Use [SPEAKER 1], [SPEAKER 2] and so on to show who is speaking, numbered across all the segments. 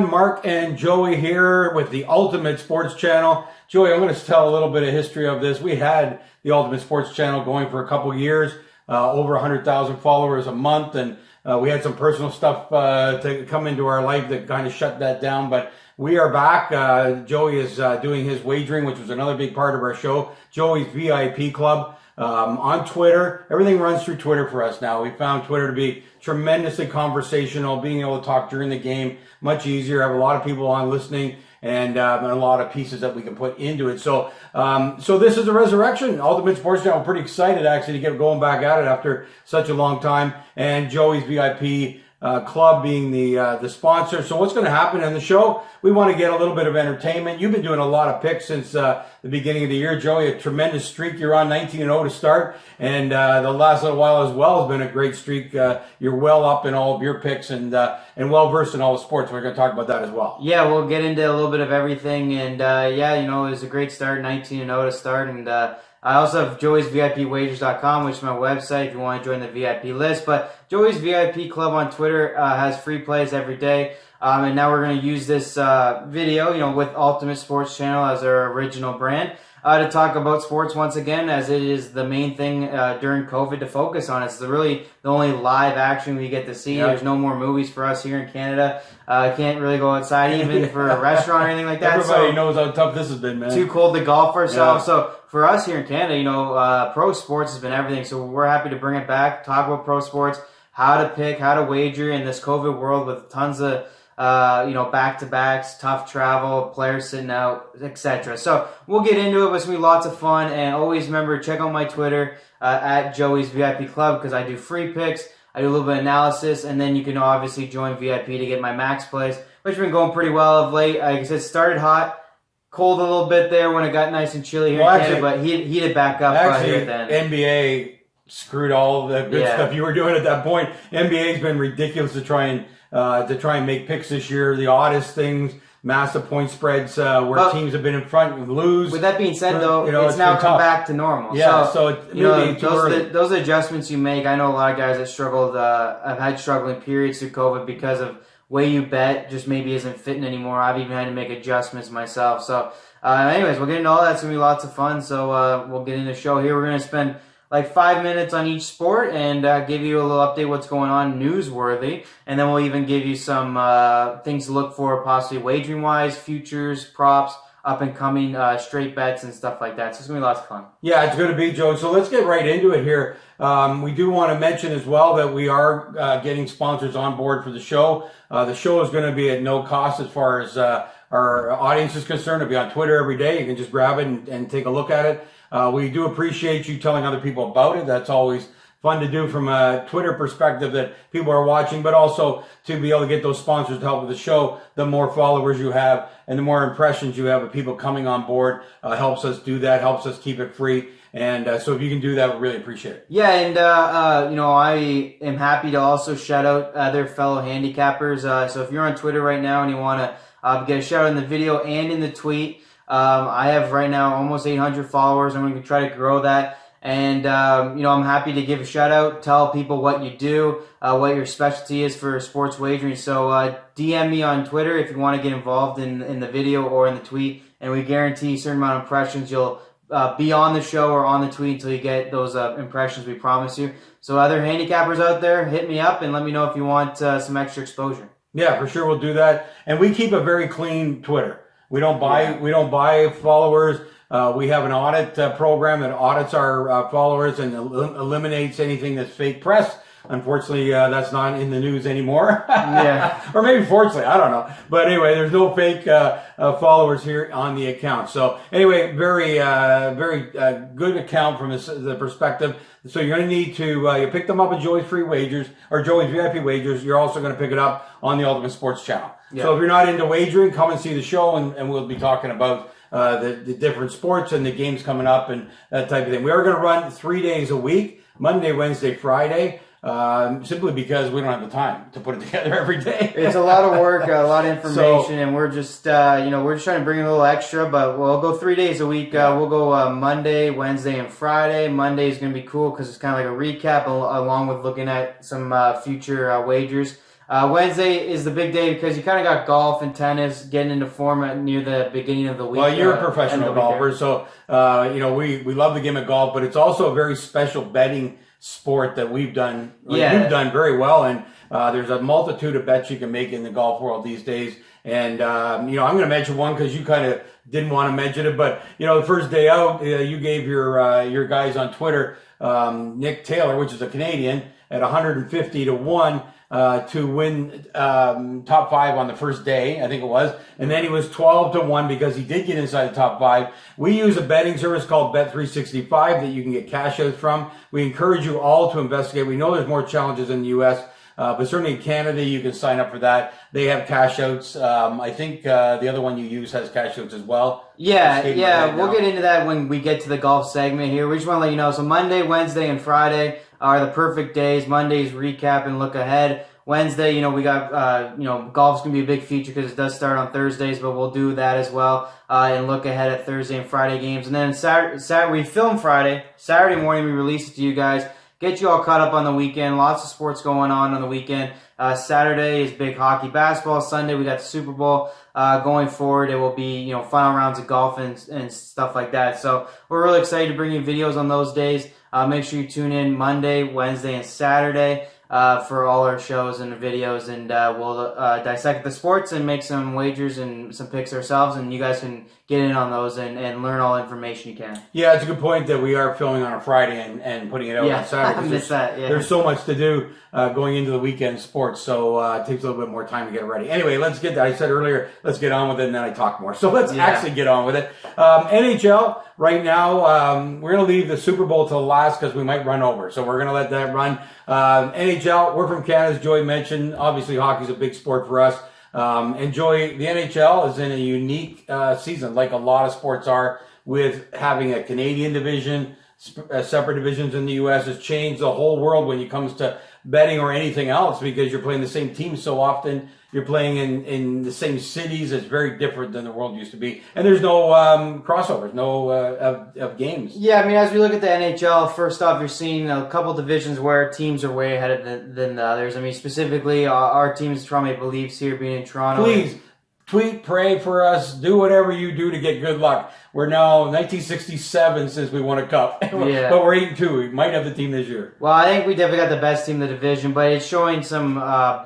[SPEAKER 1] everyone. Mark and Joey here with the Ultimate Sports Channel. Joey, I'm going to tell a little bit of history of this. We had the Ultimate Sports Channel going for a couple years, over 100,000 followers a month, and we had some personal stuff to come into our life that kind of shut that down, but we are back. Joey is doing his wagering, which was another big part of our show, Joey's VIP Club. On Twitter, everything runs through Twitter for us now. We found Twitter to be tremendously conversational, being able to talk during the game, much easier. I have a lot of people on listening and a lot of pieces that we can put into it. So this is a resurrection. Ultimate Sports Channel, pretty excited actually to get going back at it after such a long time. And Joey's VIP Club being the sponsor. So what's going to happen in the show? We want to get a little bit of entertainment. You've been doing a lot of picks since the beginning of the year, Joey. A tremendous streak. You're on 19-0 to start, and the last little while as well has been a great streak. You're well up in all of your picks and well versed in all the sports. We're going to talk about that as well.
[SPEAKER 2] Yeah, we'll get into a little bit of everything, and yeah, it was a great start, 19-0 to start, and I also have joeysvipwagers.com, which is my website if you want to join the VIP list. But Joey's VIP Club on Twitter has free plays every day. And now we're going to use this video, with Ultimate Sports Channel as our original brand to talk about sports once again, as it is the main thing during COVID to focus on. It's really the only live action we get to see. Yep. There's no more movies for us here in Canada. Can't really go outside even for a restaurant or anything like that.
[SPEAKER 1] Everybody knows how tough this has been, man.
[SPEAKER 2] Too cold to golf ourselves. Yeah. So for us here in Canada, pro sports has been everything. So we're happy to bring it back, talk about pro sports, how to pick, how to wager in this COVID world with tons of back-to-backs, tough travel, players sitting out, etc. So we'll get into it. It's going to be lots of fun. And always remember, check out my Twitter at Joey's VIP Club, because I do free picks. I do a little bit of analysis, and then you can obviously join VIP to get my max plays, which have been going pretty well of late. Like I said, started hot, cold a little bit there when it got nice and chilly here in Canada, but heated back up here at the end.
[SPEAKER 1] NBA screwed all the good stuff you were doing at that point. NBA's been ridiculous to try and make picks this year. The oddest things, massive point spreads where teams have been in front and lose.
[SPEAKER 2] With that being said, though, it's now come back to normal.
[SPEAKER 1] Yeah,
[SPEAKER 2] those adjustments you make. I know a lot of guys that struggled. I've had struggling periods through COVID because of way you bet just maybe isn't fitting anymore. I've even had to make adjustments myself. So, anyways, we'll get into all that. It's gonna be lots of fun. So we'll get into the show here. We're gonna spend like 5 minutes on each sport and give you a little update what's going on newsworthy, and then we'll even give you some things to look for, possibly wagering wise, futures, props, up and coming straight bets and stuff like that. So it's gonna be lots of fun.
[SPEAKER 1] Yeah, it's gonna be, Joe. So let's get right into it here. We do want to mention as well that we are getting sponsors on board for the show. The show is going to be at no cost as far as our audience is concerned. It'll be on Twitter every day. You can just grab it and take a look at it. We do appreciate you telling other people about it. That's always fun to do from a Twitter perspective, that people are watching, but also to be able to get those sponsors to help with the show. The more followers you have and the more impressions you have of people coming on board helps us do that, helps us keep it free. And so if you can do that, we really appreciate it.
[SPEAKER 2] Yeah, and I am happy to also shout out other fellow handicappers. So if you're on Twitter right now and you want to get a shout out in the video and in the tweet, I have right now almost 800 followers. I'm going to try to grow that. And, I'm happy to give a shout out, tell people what you do, what your specialty is for sports wagering. So DM me on Twitter if you want to get involved in the video or in the tweet. And we guarantee a certain amount of impressions. You'll be on the show or on the tweet until you get those impressions we promise you. So other handicappers out there, hit me up and let me know if you want some extra exposure.
[SPEAKER 1] Yeah, for sure, we'll do that. And we keep a very clean Twitter. We don't buy followers. We have an audit program that audits our followers and eliminates anything that's fake press. Unfortunately, that's not in the news anymore.
[SPEAKER 2] Yeah.
[SPEAKER 1] Or maybe fortunately, I don't know. But anyway, there's no fake followers here on the account. So anyway, very good account from the perspective. So you're going to need to you pick them up at Joey's Free Wagers or Joey's VIP Wagers. You're also going to pick it up on the Ultimate Sports Channel. Yeah. So if you're not into wagering, come and see the show, and we'll be talking about the different sports and the games coming up and that type of thing. We are going to run 3 days a week, Monday, Wednesday, Friday. Simply because we don't have the time to put it together every day.
[SPEAKER 2] It's a lot of work, a lot of information, and we're just, we're just trying to bring a little extra, but we'll go 3 days a week. We'll go Monday, Wednesday, and Friday. Monday is going to be cool because it's kind of like a recap along with looking at some future wagers. Wednesday is the big day because you kind of got golf and tennis getting into form near the beginning of the week.
[SPEAKER 1] Well, you're a professional golfer, so we love the game of golf, but it's also a very special betting sport that we've done. You've done very well, and there's a multitude of bets you can make in the golf world these days. And I'm going to mention one because you kind of didn't want to mention it, but the first day out, you gave your guys on Twitter, Nick Taylor, which is a Canadian, at 150 to 1 to win top 5 on the first day, I think it was, and then he was 12 to 1 because he did get inside the top 5. We use a betting service called Bet365 that you can get cash outs from. We encourage you all to investigate. We know there's more challenges in the U.S., but certainly in Canada, you can sign up for that. They have cash outs. I think the other one you use has cash outs as well.
[SPEAKER 2] Yeah, we'll get into that when we get to the golf segment here. We just want to let you know, so Monday, Wednesday, and Friday are the perfect days. Monday's recap and look ahead. Wednesday, we got, golf's going to be a big feature because it does start on Thursdays, but we'll do that as well and look ahead at Thursday and Friday games. And then Saturday we film Friday. Saturday morning, we release it to you guys. Get you all caught up on the weekend. Lots of sports going on the weekend. Saturday is big hockey, basketball. Sunday, we got the Super Bowl. Going forward, it will be, final rounds of golf and stuff like that. So we're really excited to bring you videos on those days. Make sure you tune in Monday, Wednesday, and Saturday for all our shows and videos, and we'll dissect the sports and make some wagers and some picks ourselves, and you guys can get in on those and learn all the information you can.
[SPEAKER 1] Yeah, it's a good point that we are filming on a Friday and putting it out on Saturday.
[SPEAKER 2] I missed that. Yeah.
[SPEAKER 1] There's so much to do going into the weekend sports, so it takes a little bit more time to get ready. Anyway, let's get. I said earlier, let's get on with it, and then I talk more. So let's actually get on with it. NHL right now, we're going to leave the Super Bowl to the last because we might run over, so we're going to let that run. NHL, we're from Canada, as Joey mentioned. Obviously, hockey's a big sport for us. And Joey, the NHL is in a unique season, like a lot of sports are, with having a Canadian division, separate divisions in the U.S. has changed the whole world when it comes to betting or anything else because you're playing the same team so often. You're playing in the same cities. It's very different than the world used to be. And there's no crossovers, no of games.
[SPEAKER 2] Yeah, I mean, as we look at the NHL, first off, you're seeing a couple divisions where teams are way ahead than the others. I mean, specifically, our team's Toronto Maple Leafs here being in Toronto.
[SPEAKER 1] Please, tweet, pray for us. Do whatever you do to get good luck. We're now 1967 since we won a cup. But we're 8-2. We might have the team this year.
[SPEAKER 2] Well, I think we definitely got the best team in the division, but it's showing some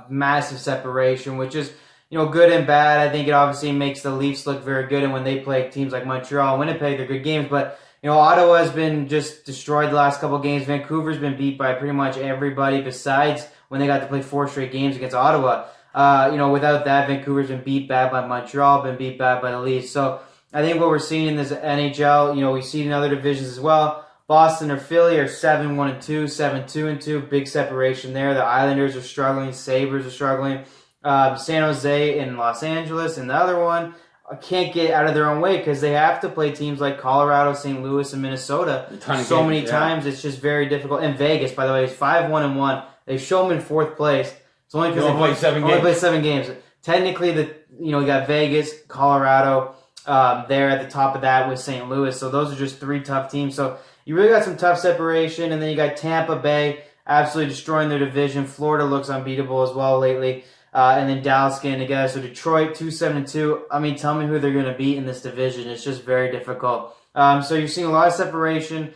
[SPEAKER 2] massive separation, which is, good and bad. I think it obviously makes the Leafs look very good, and when they play teams like Montreal and Winnipeg, they're good games. But, Ottawa's been just destroyed the last couple of games. Vancouver's been beat by pretty much everybody besides when they got to play 4 straight games against Ottawa. Without that, Vancouver's been beat bad by Montreal, been beat bad by the Leafs. So I think what we're seeing in this NHL, we see it in other divisions as well. Boston or Philly are 7-1-2, 7-2-2. Big separation there. The Islanders are struggling. Sabres are struggling. San Jose and Los Angeles and the other one can't get out of their own way because they have to play teams like Colorado, St. Louis, and Minnesota so many times. It's just very difficult. And Vegas, by the way, is 5-1-1. They show them in 4th place. It's only because they only played 7 games. Technically, you got Vegas, Colorado there at the top of that with St. Louis. So those are just 3 tough teams. So you really got some tough separation. And then you got Tampa Bay absolutely destroying their division. Florida looks unbeatable as well lately. And then Dallas getting together. So Detroit, 2-7-2. I mean, tell me who they're going to beat in this division. It's just very difficult. So you're seeing a lot of separation.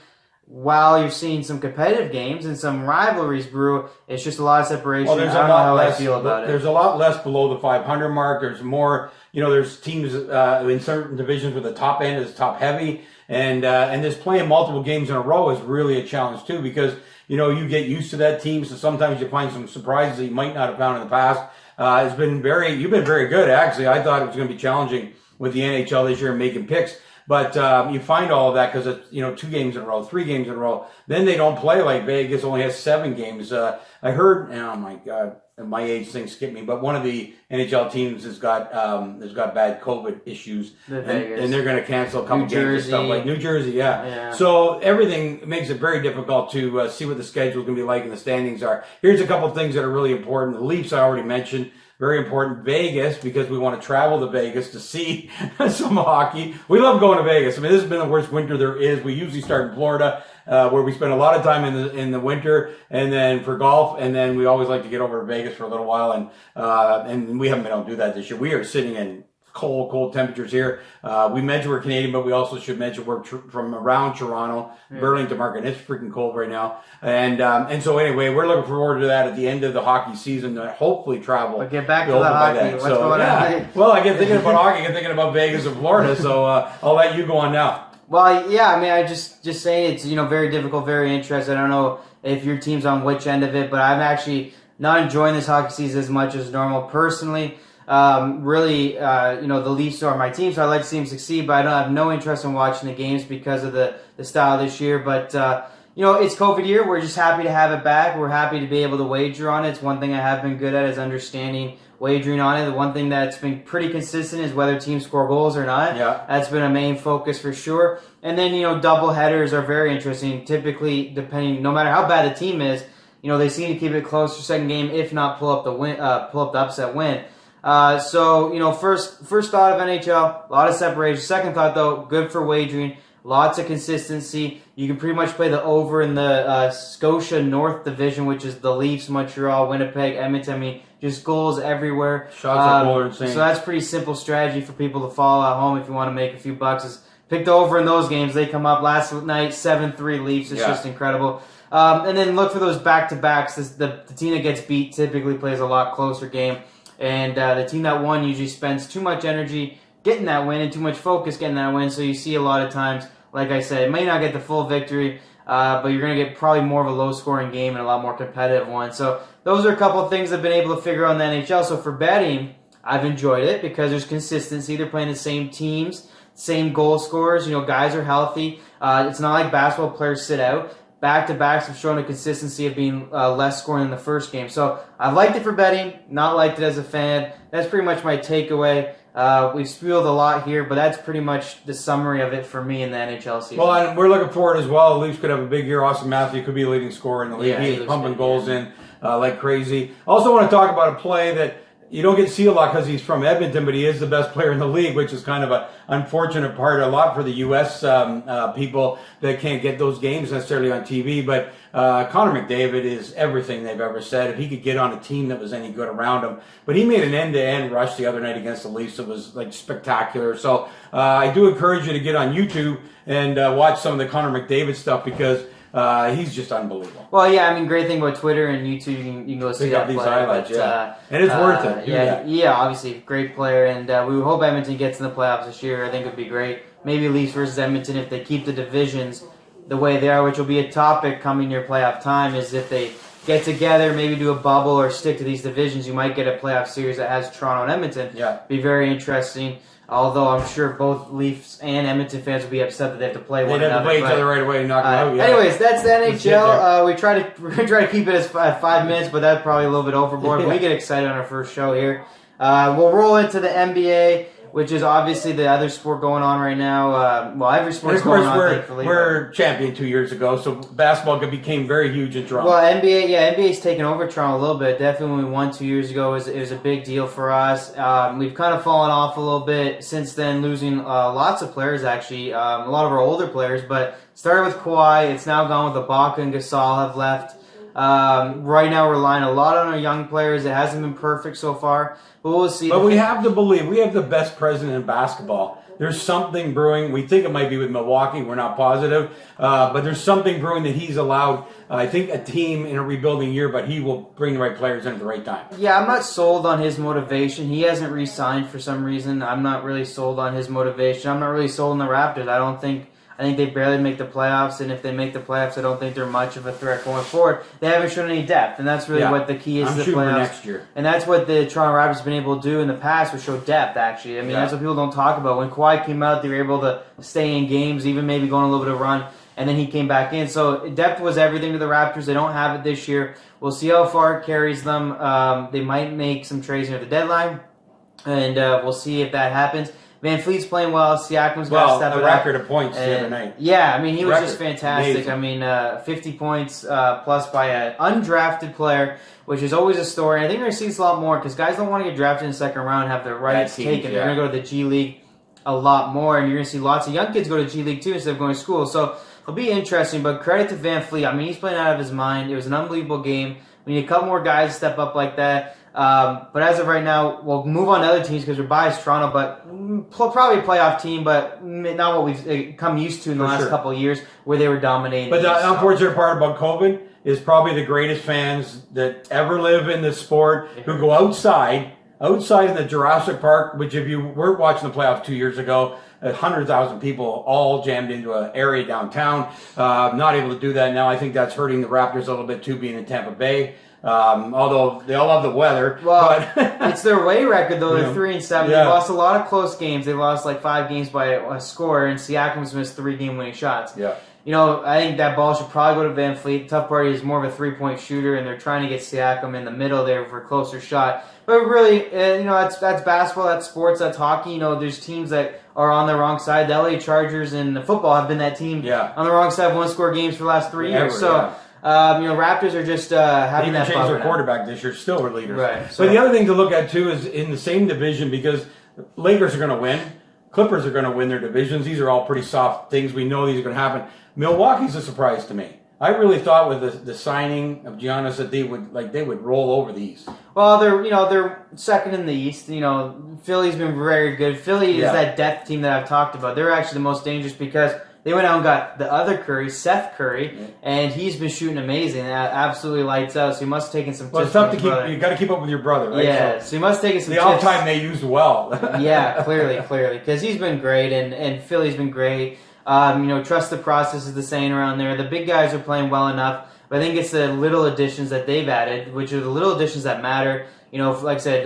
[SPEAKER 2] While you're seeing some competitive games and some rivalries brew, it's just a lot of separation.
[SPEAKER 1] Well,
[SPEAKER 2] I don't know how I feel about it.
[SPEAKER 1] There's a lot less below the 500 mark. There's more, there's teams in certain divisions where the top end is top heavy. And just playing multiple games in a row is really a challenge too because, you get used to that team. So sometimes you find some surprises that you might not have found in the past. You've been very good, actually. I thought it was going to be challenging with the NHL this year and making picks. But you find all of that because it's 2 games in a row, 3 games in a row. Then they don't play like Vegas only has 7 games. I heard, oh my God, my age thing skipped me. But one of the NHL teams has got bad COVID issues, and they're going to cancel a couple games and stuff like New Jersey. Yeah. So everything makes it very difficult to see what the schedule is going to be like and the standings are. Here's a couple of things that are really important. The Leafs I already mentioned. very important. Vegas, because we want to travel to Vegas to see some hockey. We love going to Vegas. I mean, this has been the worst winter there is. We usually start in Florida, where we spend a lot of time in the winter, and then for golf, and then we always like to get over to Vegas for a little while, and we haven't been able to do that this year. We are sitting in cold temperatures here. We mentioned we're Canadian, but we also should mention we're from around Toronto, Burlington market. It's freaking cold right now, and so anyway, we're looking forward to that at the end of the hockey season. To hopefully travel.
[SPEAKER 2] But get back to the hockey. What's going on?
[SPEAKER 1] Well, I get thinking about hockey. I get thinking about Vegas and Florida. So I'll let you go on now.
[SPEAKER 2] Well, yeah, I mean, I just say it's very difficult, very interesting. I don't know if your team's on which end of it, but I'm actually not enjoying this hockey season as much as normal personally. Really, the Leafs are my team, so I'd like to see them succeed, but I have no interest in watching the games because of the style this year. But, it's COVID year. We're just happy to have it back. We're happy to be able to wager on it. It's one thing I have been good at is understanding wagering on it. The one thing that's been pretty consistent is whether teams score goals or not.
[SPEAKER 1] Yeah.
[SPEAKER 2] That's been a main focus for sure. And then, double headers are very interesting. Typically, no matter how bad the team is, they seem to keep it close for second game, if not pull up the upset win. First thought of NHL, a lot of separation. Second thought, though, good for wagering. Lots of consistency. You can pretty much play the over in the Scotia North Division, which is the Leafs, Montreal, Winnipeg, Edmonton. I mean, just goals everywhere.
[SPEAKER 1] Shots on goal are insane.
[SPEAKER 2] So that's pretty simple strategy for people to follow at home if you want to make a few bucks. Is pick the over in those games. They come up last night, 7-3 Leafs. It's just incredible. And then look for those back-to-backs. The team that gets beat typically plays a lot closer game. And the team that won usually spends too much energy getting that win and too much focus getting that win. So you see a lot of times, like I said, it may not get the full victory, but you're going to get probably more of a low-scoring game and a lot more competitive one. So those are a couple of things I've been able to figure out in the NHL. So for betting, I've enjoyed it because there's consistency. They're playing the same teams, same goal scorers. Guys are healthy. It's not like basketball players sit out. Back-to-backs have shown a consistency of being less scoring in the first game. So I've liked it for betting, not liked it as a fan. That's pretty much my takeaway. We've spilled a lot here, but that's pretty much the summary of it for me in the NHL season.
[SPEAKER 1] Well, and we're looking forward as well. The Leafs could have a big year. Austin Matthews could be a leading scorer in the league. He's pumping goals in like crazy. Also want to talk about a play that you don't get to see a lot because he's from Edmonton, but he is the best player in the league, which is kind of an unfortunate part, a lot for the U.S. People that can't get those games necessarily on TV. But Connor McDavid is everything they've ever said. If he could get on a team that was any good around him. But he made an end-to-end rush the other night against the Leafs. It was like spectacular. So I do encourage you to get on YouTube and watch some of the Connor McDavid stuff because he's just unbelievable.
[SPEAKER 2] Well, yeah, I mean, great thing about Twitter and YouTube, you can go see that
[SPEAKER 1] these
[SPEAKER 2] play.
[SPEAKER 1] highlights, and it's worth it.
[SPEAKER 2] Yeah, obviously, great player, and we hope Edmonton gets in the playoffs this year. I think it would be great. Maybe Leafs versus Edmonton if they keep the divisions the way they are, which will be a topic coming near playoff time, is if they get together, maybe do a bubble or stick to these divisions, you might get a playoff series that has Toronto and Edmonton. Yeah. Be very interesting. Although I'm sure both Leafs and Edmonton fans will be upset that they have to play one another.
[SPEAKER 1] They have to play each other right away and knock them out. Yeah.
[SPEAKER 2] Anyways, that's the NHL. We're going to try to keep it as 5 minutes, but that's probably a little bit overboard. But we get excited on our first show here. We'll roll into the NBA, which is obviously the other sport going on right now. Every sport is going on, thankfully.
[SPEAKER 1] We're champion 2 years ago, so basketball became very huge in Toronto.
[SPEAKER 2] Well, NBA's taken over Toronto a little bit. Definitely when we won 2 years ago, it was a big deal for us. We've kind of fallen off a little bit since then, losing lots of players, actually. A lot of our older players, but started with Kawhi. It's now gone with Ibaka and Gasol have left. Right now, we're relying a lot on our young players. It hasn't been perfect so far, but we'll see.
[SPEAKER 1] But we have to believe we have the best president in basketball. There's something brewing. We think it might be with Milwaukee. We're not positive, but there's something brewing that he's allowed. I think a team in a rebuilding year, but he will bring the right players in at the right time.
[SPEAKER 2] Yeah, I'm not sold on his motivation. He hasn't re-signed for some reason. I'm not really sold on his motivation. I'm not really sold on the Raptors. I think they barely make the playoffs, and if they make the playoffs, I don't think they're much of a threat going forward. They haven't shown any depth, and that's really what the key is to the playoffs.
[SPEAKER 1] Next year.
[SPEAKER 2] And that's what the Toronto Raptors have been able to do in the past, was show depth, actually. I mean, that's what people don't talk about. When Kawhi came out, they were able to stay in games, even maybe going a little bit of run, and then he came back in. So depth was everything to the Raptors. They don't have it this year. We'll see how far it carries them. They might make some trades near the deadline, and we'll see if that happens. Van Fleet's playing well. Siakam's got to step it
[SPEAKER 1] a
[SPEAKER 2] up.
[SPEAKER 1] record of points the other night.
[SPEAKER 2] Yeah, I mean, he was
[SPEAKER 1] Record.
[SPEAKER 2] just fantastic.
[SPEAKER 1] Amazing.
[SPEAKER 2] I mean, 50 points plus by an undrafted player, which is always a story. I think we're going to see this a lot more because guys don't want to get drafted in the second round and have their rights taken. They're going to go to the G League a lot more, and you're going to see lots of young kids go to G League too instead of going to school. So it'll be interesting, but credit to Van Fleet. I mean, he's playing out of his mind. It was an unbelievable game. We need a couple more guys to step up like that. But as of right now, we'll move on to other teams because we're biased Toronto, but probably a playoff team, but not what we've come used to in the last couple of years where they were dominating.
[SPEAKER 1] But the unfortunate part about COVID is probably the greatest fans that ever live in the sport who go outside in the Jurassic Park, which if you weren't watching the playoffs 2 years ago, 100,000 people all jammed into an area downtown. Not able to do that now. I think that's hurting the Raptors a little bit too, being in Tampa Bay. Although they all love the weather.
[SPEAKER 2] Well,
[SPEAKER 1] but
[SPEAKER 2] it's their away record, though. They're 3-7.
[SPEAKER 1] Yeah.
[SPEAKER 2] They lost a lot of close games. They lost like 5 games by a score, and Siakam's missed 3 game-winning shots.
[SPEAKER 1] Yeah.
[SPEAKER 2] You know, I think that ball should probably go to Van Fleet. The tough part is more of a 3-point shooter, and they're trying to get Siakam in the middle there for a closer shot. But really, you know, that's basketball, that's sports, that's hockey. You know, there's teams that are on the wrong side. The LA Chargers in the football have been that team on the wrong side of one-score games for the last 3 years. So, you know, Raptors are just having that.
[SPEAKER 1] They even changed their quarterback this year. Still were leaders.
[SPEAKER 2] Right.
[SPEAKER 1] So the other thing to look at too is in the same division, because Lakers are going to win, Clippers are going to win their divisions. These are all pretty soft things. We know these are going to happen. Milwaukee's a surprise to me. I really thought with the signing of Giannis that they would roll over the East.
[SPEAKER 2] Well, they're second in the East. You know, Philly's been very good. Philly is that depth team that I've talked about. They're actually the most dangerous because they went out and got the other Curry, Seth Curry, and he's been shooting amazing. Absolutely lights out. So he must have taken some.
[SPEAKER 1] Well, it's tough to keep. You got to keep up with your brother, right?
[SPEAKER 2] Yeah. So he must have taken some.
[SPEAKER 1] The off time they used well.
[SPEAKER 2] Yeah, clearly, because he's been great, and Philly's been great. You know, trust the process is the saying around there. The big guys are playing well enough, but I think it's the little additions that they've added, which are the little additions that matter. You know, like I said,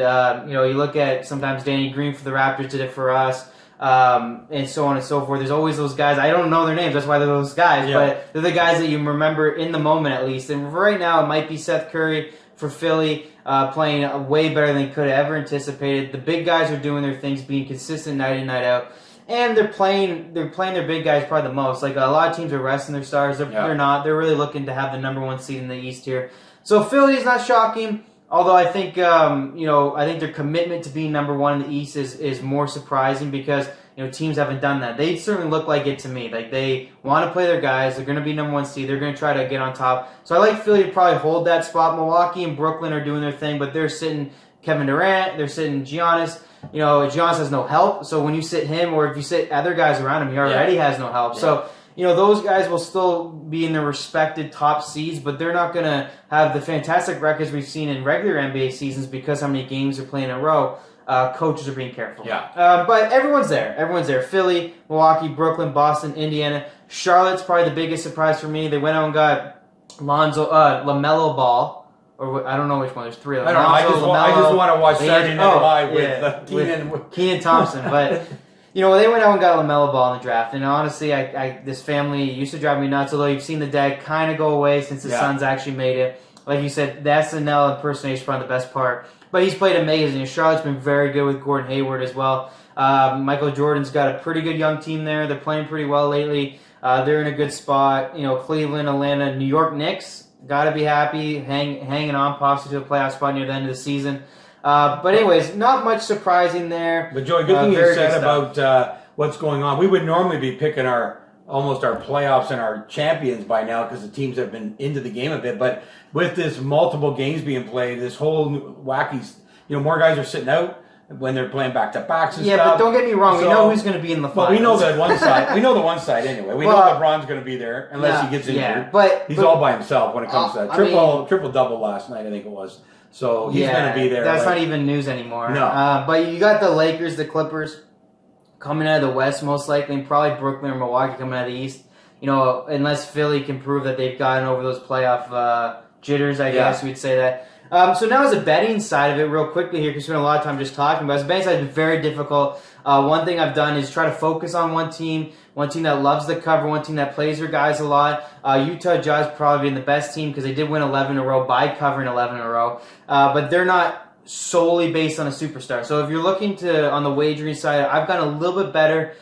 [SPEAKER 2] you know, you look at sometimes Danny Green for the Raptors did it for us, and so on and so forth. There's always those guys. I don't know their names. That's why they're those guys, but they're the guys that you remember in the moment at least. And right now, it might be Seth Curry for Philly, playing way better than they could have ever anticipated. The big guys are doing their things, being consistent night in, night out. And they're playing their big guys probably the most. Like a lot of teams are resting their stars. They're not. They're really looking to have the number 1 seed in the East here. So Philly is not shocking. Although I think you know, I think their commitment to being number 1 in the East is more surprising because you know teams haven't done that. They certainly look like it to me. Like they want to play their guys. They're going to be number 1 seed. They're going to try to get on top. So I like Philly to probably hold that spot. Milwaukee and Brooklyn are doing their thing, but they're sitting Kevin Durant. They're sitting Giannis. You know, Giannis has no help, so when you sit him or if you sit other guys around him, he already has no help. So, you know, those guys will still be in their respected top seeds, but they're not going to have the fantastic records we've seen in regular NBA seasons because how many games are playing in a row. Coaches are being careful. But everyone's there. Everyone's there. Philly, Milwaukee, Brooklyn, Boston, Indiana. Charlotte's probably the biggest surprise for me. They went out and got LaMelo Ball. Or I don't know which one. There's 3 of them.
[SPEAKER 1] I just want to watch Saturday Night Live with
[SPEAKER 2] Keenan Thompson. But you know, they went out and got LaMelo Ball in the draft. And honestly, this family used to drive me nuts. Although you've seen the dad kind of go away since the son's actually made it. Like you said, the SNL impersonation is probably the best part. But he's played amazing. And Charlotte's been very good with Gordon Hayward as well. Michael Jordan's got a pretty good young team there. They're playing pretty well lately. They're in a good spot. You know, Cleveland, Atlanta, New York Knicks. Got to be happy, hanging on possibly to a playoff spot near the end of the season. But anyways, not much surprising there.
[SPEAKER 1] But Joey, good thing you said about what's going on. We would normally be picking almost our playoffs and our champions by now because the teams have been into the game a bit. But with this multiple games being played, this whole wacky, you know, more guys are sitting out when they're playing back-to-backs and stuff.
[SPEAKER 2] Yeah, but don't get me wrong. We know who's going to be in the finals.
[SPEAKER 1] Well, we know that one side. We know the one side anyway. We know LeBron's going to be there unless he gets injured.
[SPEAKER 2] Yeah, but
[SPEAKER 1] he's all by himself when it comes to that. Triple-double last night, I think it was. So he's going to be there.
[SPEAKER 2] That's not even news anymore.
[SPEAKER 1] No.
[SPEAKER 2] But you got the Lakers, the Clippers coming out of the West most likely, and probably Brooklyn or Milwaukee coming out of the East. You know, unless Philly can prove that they've gotten over those playoff jitters, I guess we'd say that. So now as a betting side of it, real quickly here, because we spent a lot of time just talking about it, as a betting side, it's been very difficult. One thing I've done is try to focus on one team that loves the cover, one team that plays their guys a lot. Utah Jazz probably been the best team because they did win 11 in a row by covering 11 in a row. But they're not solely based on a superstar. So if you're looking to on the wagering side, I've gotten a little bit better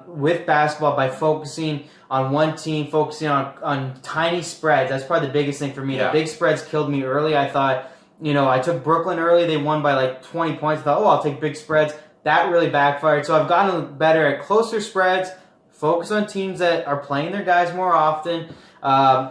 [SPEAKER 2] with basketball by focusing on one team, focusing on tiny spreads. That's probably the biggest thing for me.
[SPEAKER 1] Yeah.
[SPEAKER 2] The big spreads killed me early. I thought, I took Brooklyn early. They won by like 20 points. I thought, I'll take big spreads. That really backfired. So I've gotten better at closer spreads, focus on teams that are playing their guys more often,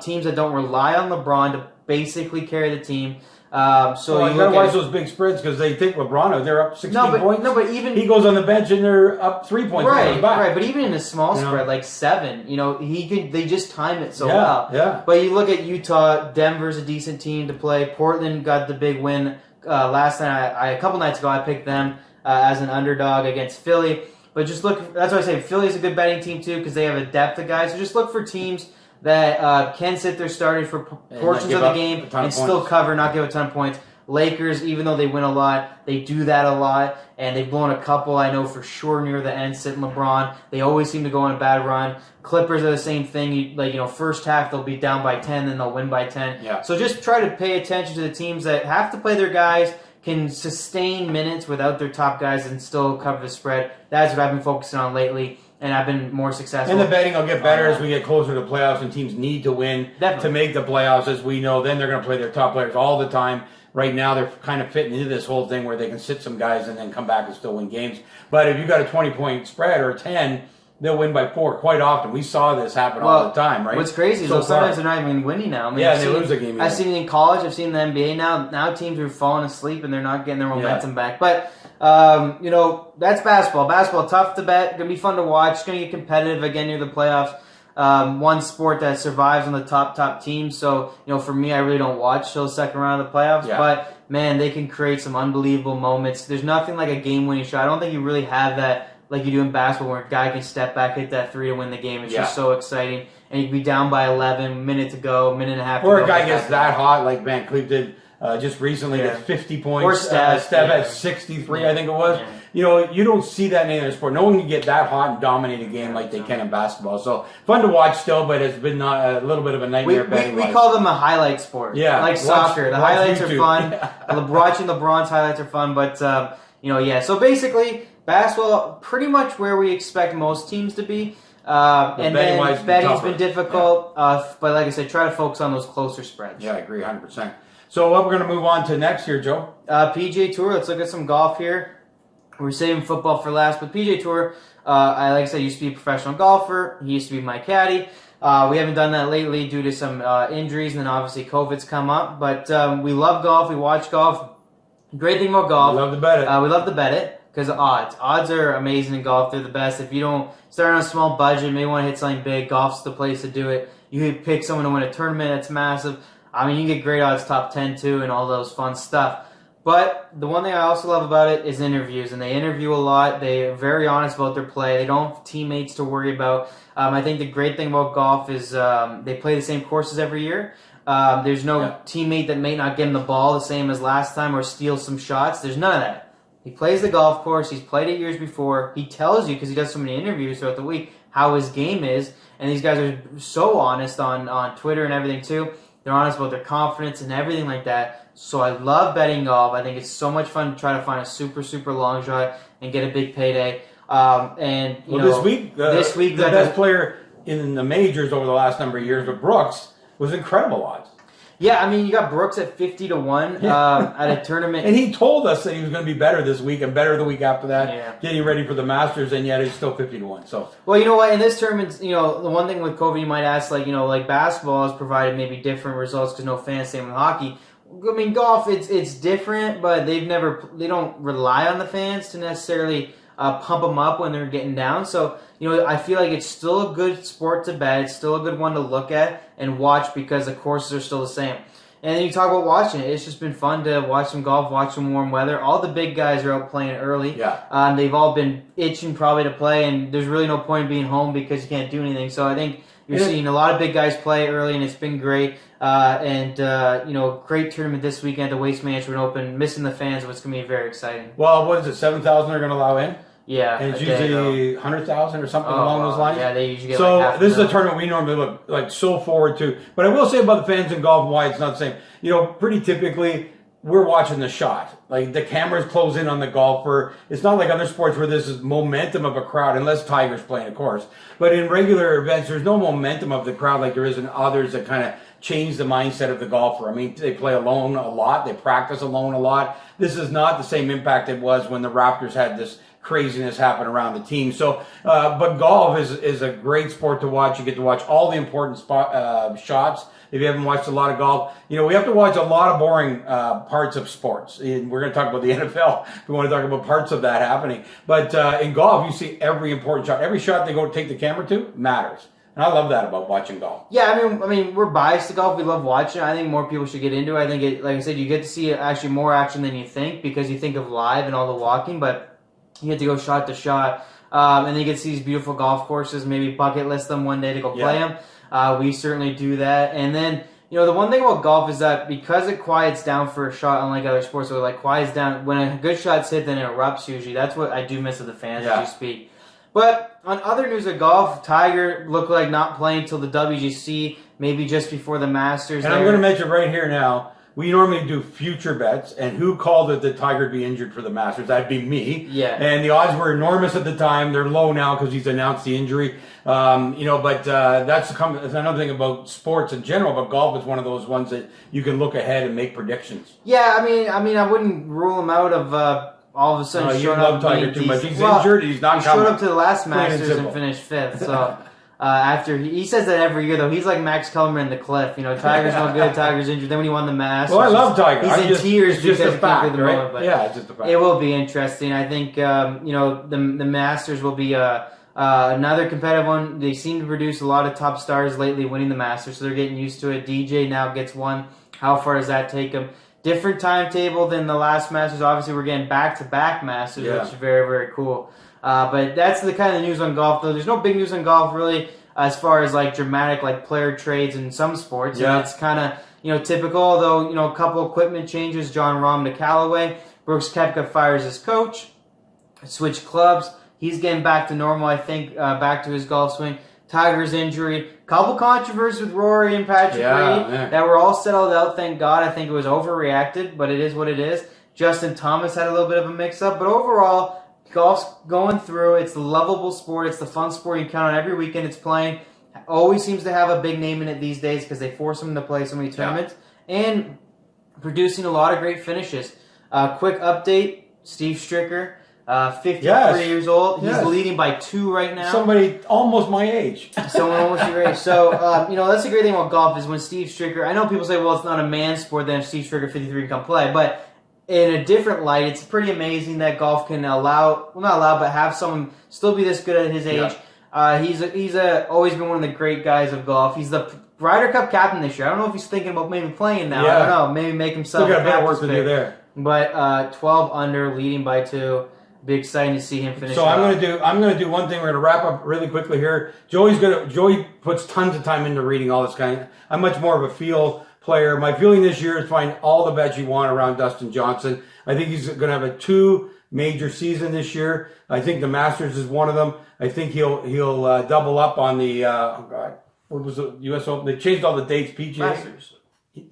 [SPEAKER 2] teams that don't rely on LeBron to basically carry the team.
[SPEAKER 1] You gotta watch those big spreads because they take LeBron. They're up 16 points.
[SPEAKER 2] No, but even
[SPEAKER 1] he goes on the bench and they're up 3 points.
[SPEAKER 2] Right. But even in a small spread like 7, they just time it so well.
[SPEAKER 1] Yeah.
[SPEAKER 2] But you look at Utah. Denver's a decent team to play. Portland got the big win last night. A couple nights ago, I picked them as an underdog against Philly. But just look. That's why I say Philly's a good betting team too because they have a depth of guys. So just look for teams that can sit their starters for portions of the game and still cover, not give a ton of points. Lakers, even though they win a lot, they do that a lot, and they've blown a couple, I know for sure, near the end, sitting LeBron. They always seem to go on a bad run. Clippers are the same thing. First half, they'll be down by 10, then they'll win by 10.
[SPEAKER 1] Yeah.
[SPEAKER 2] So just try to pay attention to the teams that have to play their guys, can sustain minutes without their top guys, and still cover the spread. That's what I've been focusing on lately. And I've been more successful.
[SPEAKER 1] And the betting will get better as we get closer to playoffs and teams need to win to make the playoffs, as we know. Then they're going to play their top players all the time. Right now, they're kind of fitting into this whole thing where they can sit some guys and then come back and still win games. But if you got a 20-point spread or a 10, they'll win by 4 quite often. We saw this happen all the time, right?
[SPEAKER 2] What's crazy is sometimes they're not even winning now. I mean,
[SPEAKER 1] they lose a game.
[SPEAKER 2] I've seen it in college. I've seen in the NBA now. Now teams are falling asleep and they're not getting their momentum back. But that's basketball. Basketball, tough to bet. Going to be fun to watch. It's going to get competitive again near the playoffs. One sport that survives on the top teams. So, for me, I really don't watch till the second round of the playoffs.
[SPEAKER 1] Yeah.
[SPEAKER 2] But, man, they can create some unbelievable moments. There's nothing like a game-winning shot. I don't think you really have that like you do in basketball where a guy can step back, hit that 3 to win the game. It's just so exciting. And you can be down by 11, minute to go, minute and a half to go.
[SPEAKER 1] Or a guy gets that hot like Van Cleef did just recently, gets 50 points.
[SPEAKER 2] Or Steph
[SPEAKER 1] at 63, I think it was. Yeah. You don't see that in any other sport. No one can get that hot and dominate a game like they can in basketball. So fun to watch still, but it's been a little bit of a nightmare betting.
[SPEAKER 2] We call them a highlight sport.
[SPEAKER 1] Yeah.
[SPEAKER 2] Like soccer. The highlights are fun. Watching LeBron's highlights are fun, but, So basically, basketball, pretty much where we expect most teams to be. And then betting's been difficult.
[SPEAKER 1] Yeah.
[SPEAKER 2] But like I said, try to focus on those closer spreads.
[SPEAKER 1] Yeah, I agree 100%. So what we're going to move on to next year, Joe?
[SPEAKER 2] PGA Tour. Let's look at some golf here. We're saving football for last, but PGA Tour, like I said, used to be a professional golfer. He used to be my caddy. We haven't done that lately due to some injuries, and then obviously COVID's come up. But we love golf. We watch golf. Great thing about golf.
[SPEAKER 1] We love to bet it.
[SPEAKER 2] We love to bet it because odds are amazing in golf. They're the best. If you don't start on a small budget, maybe want to hit something big, golf's the place to do it. You can pick someone to win a tournament that's massive. I mean, you can get great odds, top 10 too, and all those fun stuff. But the one thing I also love about it is interviews, and they interview a lot. They're very honest about their play. They don't have teammates to worry about. I think the great thing about golf is they play the same courses every year. There's no teammate that may not get him the ball the same as last time or steal some shots. There's none of that. He plays the golf course. He's played it years before. He tells you, because he does so many interviews throughout the week, how his game is. And these guys are so honest on Twitter and everything too. They're honest about their confidence and everything like that. So I love betting golf. I think it's so much fun to try to find a super, super long shot and get a big payday.
[SPEAKER 1] This week, the best player in the majors over the last number of years with Brooks was incredible odds.
[SPEAKER 2] Yeah, I mean, you got Brooks at 50 to 1 at a tournament.
[SPEAKER 1] And he told us that he was going to be better this week and better the week after that, getting ready for the Masters, and yet he's still 50 to 1. So,
[SPEAKER 2] well, you know what? In this tournament, the one thing with COVID, you might ask, like basketball has provided maybe different results because no fans, same with hockey. I mean, golf, it's different, but they don't rely on the fans to necessarily pump them up when they're getting down. So, I feel like it's still a good sport to bet. It's still a good one to look at and watch because the courses are still the same. And then you talk about watching it. It's just been fun to watch some golf, watch some warm weather. All the big guys are out playing early.
[SPEAKER 1] Yeah.
[SPEAKER 2] They've all been itching probably to play, and there's really no point in being home because you can't do anything. So I think you're seeing a lot of big guys play early, and it's been great. Great tournament this weekend, the Waste Management Open. Missing the fans, but it's going to be very exciting.
[SPEAKER 1] Well, what is it, 7,000 they're going to allow in?
[SPEAKER 2] Yeah.
[SPEAKER 1] And it's usually 100,000 or something along those lines.
[SPEAKER 2] Yeah, they usually get
[SPEAKER 1] so this is a tournament we normally look so forward to. But I will say about the fans in golf and why it's not the same. Pretty typically, we're watching the shot. Like the cameras close in on the golfer. It's not like other sports where there's this momentum of a crowd, unless Tiger's playing, of course. But in regular events, there's no momentum of the crowd like there is in others that kind of change the mindset of the golfer. I mean, they play alone a lot. They practice alone a lot. This is not the same impact it was when the Raptors had this craziness happen around the team. So, but golf is a great sport to watch. You get to watch all the important shots. If you haven't watched a lot of golf, we have to watch a lot of boring parts of sports. And we're going to talk about the NFL. We want to talk about parts of that happening. But in golf, you see every important shot. Every shot they go to take the camera to matters. And I love that about watching golf.
[SPEAKER 2] Yeah, I mean, we're biased to golf. We love watching. I think more people should get into it. I think, like I said, you get to see actually more action than you think because you think of live and all the walking, but you get to go shot to shot. And then you get to see these beautiful golf courses, maybe bucket list them one day to go play them. We certainly do that. And then, the one thing about golf is that because it quiets down for a shot, unlike other sports, so it like quiets down. When a good shot's hit, then it erupts usually. That's what I do miss of the fans as you speak. But on other news of golf, Tiger looked like not playing till the WGC, maybe just before the Masters.
[SPEAKER 1] And I'm going to mention right here now, we normally do future bets, and who called it that Tiger would be injured for the Masters? That'd be me.
[SPEAKER 2] Yeah.
[SPEAKER 1] And the odds were enormous at the time. They're low now because he's announced the injury. But that's another thing about sports in general, but golf is one of those ones that you can look ahead and make predictions.
[SPEAKER 2] Yeah, I mean, I wouldn't rule him out of all of a sudden showing up.
[SPEAKER 1] You love Tiger too much. He's injured. He's not coming.
[SPEAKER 2] He showed up to the last Masters and finished 5th. So after he says that every year though, he's like Max Kellerman in the Cliff. Tiger's no good. Tiger's injured. Then when he won the Masters,
[SPEAKER 1] well, I love Tiger.
[SPEAKER 2] He's in tears because he can't do the moment. But
[SPEAKER 1] yeah, it's just a fact.
[SPEAKER 2] It will be interesting. I think the Masters will be another competitive one. They seem to produce a lot of top stars lately, winning the Masters, so they're getting used to it. DJ now gets one. How far does that take him? Different timetable than the last Masters. Obviously, we're getting back-to-back Masters, which is very, very cool. But that's the kind of news on golf, though. There's no big news on golf, really, as far as, like, dramatic, like, player trades in some sports. Yeah. And it's kind of, typical, although, a couple equipment changes. John Rahm to Callaway. Brooks Koepka fires his coach. Switch clubs. He's getting back to normal, I think, back to his golf swing. Tiger's injury. Couple controversies with Rory and Patrick Reed that were all settled out, thank God. I think it was overreacted, but it is what it is. Justin Thomas had a little bit of a mix-up, but overall, golf's going through. It's the lovable sport. It's the fun sport you count on every weekend it's playing. Always seems to have a big name in it these days because they force them to play so many tournaments. And producing a lot of great finishes. Quick update, Steve Stricker. 53 years old. He's leading by 2 right now.
[SPEAKER 1] Somebody almost my age.
[SPEAKER 2] Someone almost your age. So, that's the great thing about golf is when Steve Stricker, I know people say, well, it's not a man's sport, then if Steve Stricker 53 can play, but in a different light, it's pretty amazing that golf can but have someone still be this good at his age. Yeah. He's always been one of the great guys of golf. He's the Ryder Cup captain this year. I don't know if he's thinking about maybe playing now. I don't know. Maybe make himself
[SPEAKER 1] still got a bit of work to do there.
[SPEAKER 2] But 12 under, leading by 2. Be exciting to see him finish.
[SPEAKER 1] So I'm gonna do one thing. We're gonna wrap up really quickly here. Joey puts tons of time into reading all this kind. I'm much more of a feel player. My feeling this year is find all the bets you want around Dustin Johnson. I think he's gonna have a 2 major season this year. I think the Masters is one of them. I think he'll double up on the what was the U.S. Open? They changed all the dates. PGA
[SPEAKER 2] Masters.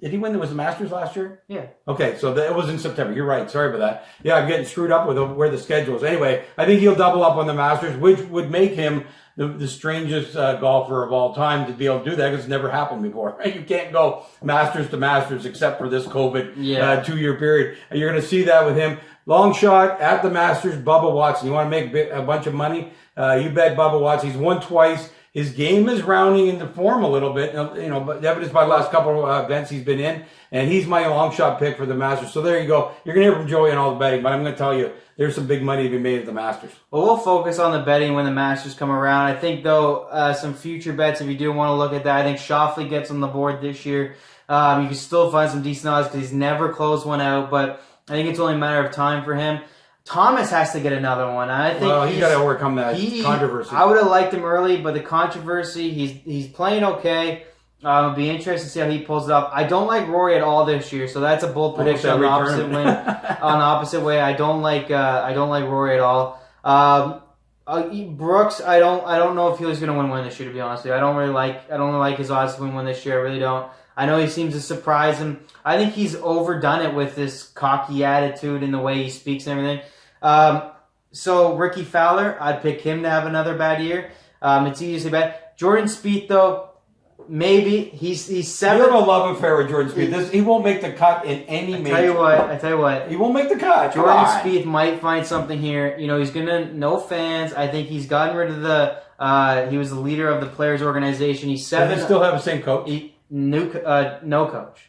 [SPEAKER 1] Did he win? Was the Masters last year?
[SPEAKER 2] Yeah.
[SPEAKER 1] Okay, so it was in September. You're right. Sorry about that. Yeah, I'm getting screwed up with where the schedule is. Anyway, I think he'll double up on the Masters, which would make him the strangest golfer of all time to be able to do that because it's never happened before. Right? You can't go Masters to Masters except for this COVID 2-year period. And you're going to see that with him. Long shot at the Masters, Bubba Watson. You want to make a bunch of money? You bet Bubba Watson. He's won twice. His game is rounding into form a little bit, but evidenced by the last couple of events he's been in, and he's my long shot pick for the Masters. So there you go. You're going to hear from Joey on all the betting, but I'm going to tell you, there's some big money to be made at the Masters.
[SPEAKER 2] Well, we'll focus on the betting when the Masters come around. I think, though, some future bets, if you do want to look at that, I think Schauffele gets on the board this year. You can still find some decent odds because he's never closed one out, but I think it's only a matter of time for him. Thomas has to get another one. I think
[SPEAKER 1] he's got to overcome that controversy.
[SPEAKER 2] I would have liked him early, but the controversy, he's playing okay. It'll be interesting to see how he pulls it up. I don't like Rory at all this year, so that's a bold prediction on the opposite win. On the opposite way, I don't like Rory at all. Brooks, I don't know if he was going to win one this year. To be honest with you, I don't really like his odds to win one this year. I really don't. I know he seems to surprise him. I think he's overdone it with this cocky attitude and the way he speaks and everything. So Ricky Fowler, I'd pick him to have another bad year. It's easy to say bad. Jordan Spieth, though, maybe. He's 7.
[SPEAKER 1] You have a love affair with Jordan Spieth. He won't make the cut in any major.
[SPEAKER 2] I tell you what.
[SPEAKER 1] He won't make the cut.
[SPEAKER 2] Jordan Spieth might find something here. He's gonna no fans. I think he's gotten rid of the. He was the leader of the players' organization. He's 7.
[SPEAKER 1] Does he still have the same coach?
[SPEAKER 2] No coach.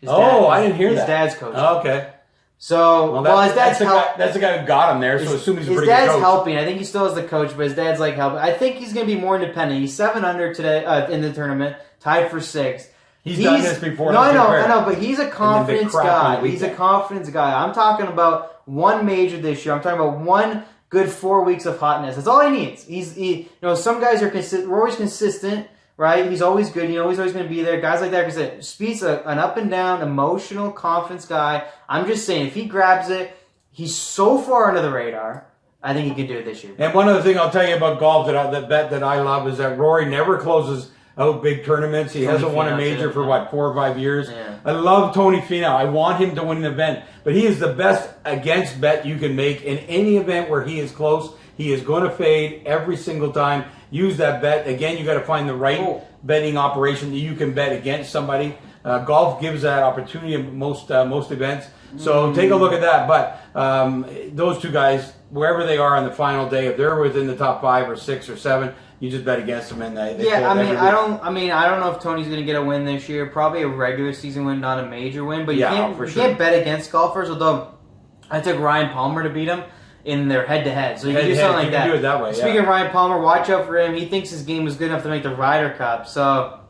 [SPEAKER 1] I didn't hear that.
[SPEAKER 2] His dad's coach.
[SPEAKER 1] Oh, okay.
[SPEAKER 2] So, his dad's
[SPEAKER 1] that's the guy who got him there. So assume he's a pretty good coach.
[SPEAKER 2] His dad's helping. I think he still has the coach, but his dad's like helping. I think he's going to be more independent. He's 7 under today in the tournament, tied for 6th.
[SPEAKER 1] He's done this before.
[SPEAKER 2] No, I know, but he's a confidence guy. He's a confidence guy. I'm talking about one major this year. I'm talking about one good 4 weeks of hotness. That's all he needs. Some guys are consistent. Rory's consistent. Right? He's always good. He's always going to be there. Guys like that, Spieth's an up and down, emotional, confidence guy. I'm just saying, if he grabs it, he's so far under the radar. I think he can do it this year.
[SPEAKER 1] And one other thing I'll tell you about golf that bet that I love is that Rory never closes out big tournaments. He hasn't won a major for 4 or 5 years.
[SPEAKER 2] Yeah.
[SPEAKER 1] I love Tony Finau. I want him to win an event, but he is the best against bet you can make in any event where he is close. He is going to fade every single time. Use that bet. Again, you got to find the right betting operation that you can bet against somebody. Golf gives that opportunity in most events. So take a look at that. But those two guys, wherever they are on the final day, if they're within the top 5 or 6 or 7, you just bet against them, and they
[SPEAKER 2] I don't know if Tony's going to get a win this year. Probably a regular season win, not a major win. But you can't bet against golfers. Although I took Ryan Palmer to beat him in their head-to-head. So you can do something like that.
[SPEAKER 1] You can do it that way,
[SPEAKER 2] Speaking of Ryan Palmer, watch out for him. He thinks his game is good enough to make the Ryder Cup. So,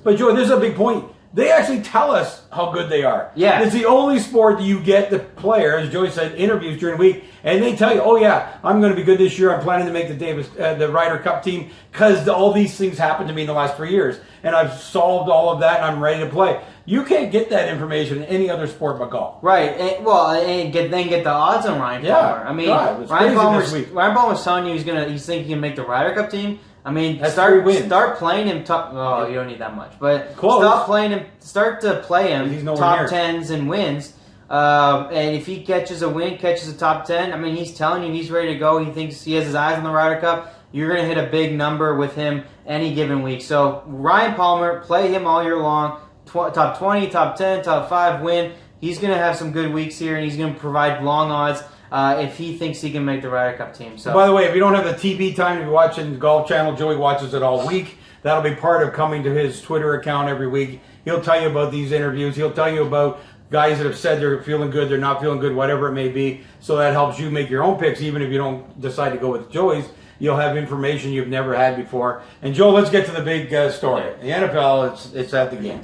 [SPEAKER 1] but Joe, there's a big point. They actually tell us how good they are.
[SPEAKER 2] Yeah.
[SPEAKER 1] It's the only sport that you get the player, as Joey said, interviews during the week, and they tell you, oh yeah, I'm going to be good this year. I'm planning to make the Ryder Cup team because all these things happened to me in the last 3 years, and I've solved all of that, and I'm ready to play. You can't get that information in any other sport but golf.
[SPEAKER 2] Right. And get the odds on Ryan Palmer. I mean, Ryan Palmer's telling you he's thinking he can make the Ryder Cup team. I mean, start playing him top. Oh, you don't need that much, but start to play him top 10s and wins. And if he catches a top 10, I mean, he's telling you he's ready to go. He thinks he has his eyes on the Ryder Cup. You're going to hit a big number with him any given week. So Ryan Palmer, play him all year long. Top 20, top 10, top 5 win. He's going to have some good weeks here, and he's going to provide long odds. If he thinks he can make the Ryder Cup team. So,
[SPEAKER 1] by the way, if you don't have the TV time to be watching the Golf Channel, Joey watches it all week. That'll be part of coming to his Twitter account every week. He'll tell you about these interviews. He'll tell you about guys that have said they're feeling good, they're not feeling good, whatever it may be. So that helps you make your own picks, even if you don't decide to go with Joey's. You'll have information you've never had before. And Joe, let's get to the big story. The NFL, it's at the game.